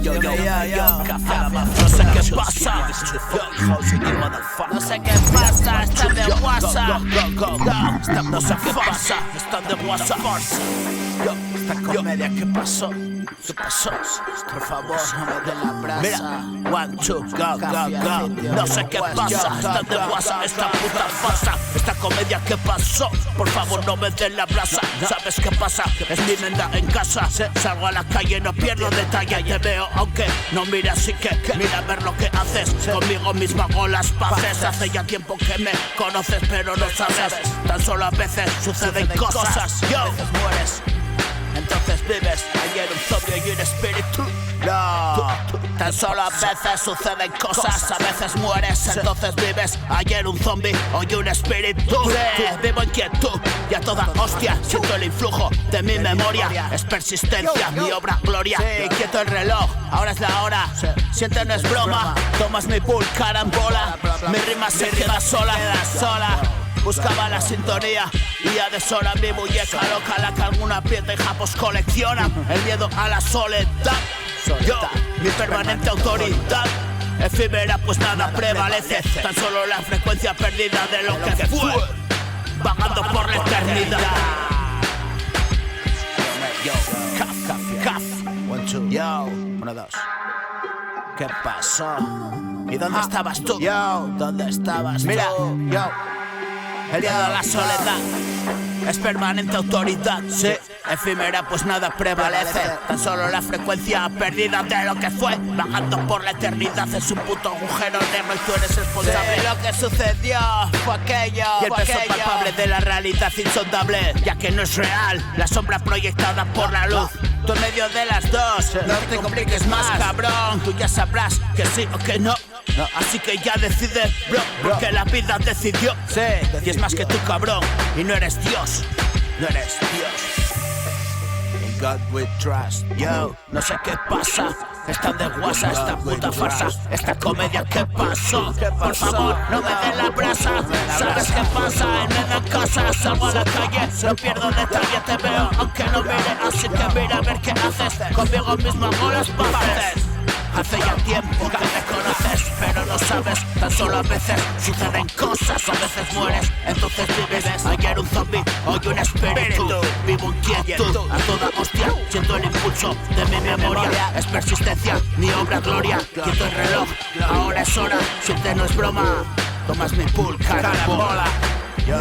Yo, no sé qué pasa. No sé qué pasa, están de WhatsApp. No sé qué pasa, están de WhatsApp. Esta comedia, ¿qué pasó? ¿Qué pasó? Por favor, no me den la brasa. Mira, 1, 2, go. No sé qué pasa, están de WhatsApp. Esta puta farsa, esta comedia, ¿qué pasó? Por favor, no me den la brasa. ¿Sabes qué pasa? Es mi menda en casa. Salgo a la calle, no pierdo detalle. Te veo, aunque no mira, así que mira a ver lo que haces. Conmigo mismo hago las paces. Hace ya tiempo que me conoces, pero no sabes. Tan solo a veces suceden cosas. Yo, a veces mueres, entonces vives. Ayer un zombie y un espíritu. No, tan solo a veces suceden cosas. A veces mueres, entonces vives. Ayer un zombie, hoy un espíritu. Vivo en quietud y a toda hostia. Siento el influjo de mi memoria. Es persistencia, mi obra gloria. Quieto el reloj, ahora es la hora. Siente, no es broma. Tomas mi pool, carambola. Mi rima se queda sola. Buscaba la sintonía y ya deshora mi muñeca loca, la que alguna pieza y japos colecciona. El miedo a la soledad, yo, mi permanente autoridad. Efímera pues nada prevalece, tan solo la frecuencia perdida de lo que fue, vagando por la eternidad. Caf, 1, 2, yo, 1, 2. ¿Qué pasó? ¿Y dónde estabas tú? Yo, ¿dónde estabas tú? Mira, yo. El miedo a la soledad es permanente autoridad, sí. Efímera pues nada prevalece, tan solo la frecuencia perdida de lo que fue, bajando por la eternidad. Es un puto agujero negro y tú eres responsable. Lo que sucedió fue aquello. Y el peso palpable de la realidad insondable, ya que no es real la sombra proyectada por la luz. Tú en medio de las dos, no te compliques más, cabrón. Tú ya sabrás que sí o que no. Así que ya decide, bro, porque la vida decidió. Sí, y es más que tú, cabrón, y no eres Dios. No eres Dios. In God we trust. Yo, no sé qué pasa. Están de WhatsApp esta puta farsa. Esta comedia, ¿qué pasó? Por favor, no me den la brasa. ¿Sabes qué pasa? En medio de casa salgo a la calle, no pierdo detalle. Te veo, aunque no mire, así que mira a ver qué haces. Conmigo mismo hago las paces. Hace ya tiempo que me conoces, pero no sabes, tan solo a veces suceden cosas. A veces mueres, entonces vives. Ayer un zombie, hoy un espíritu. Vivo en quietud, a toda hostia. Siento el impulso de mi memoria. Es persistencia, mi obra gloria. Quieto el reloj, ahora es hora. Siente, no es broma. Tomas mi pool, carambola. Yo.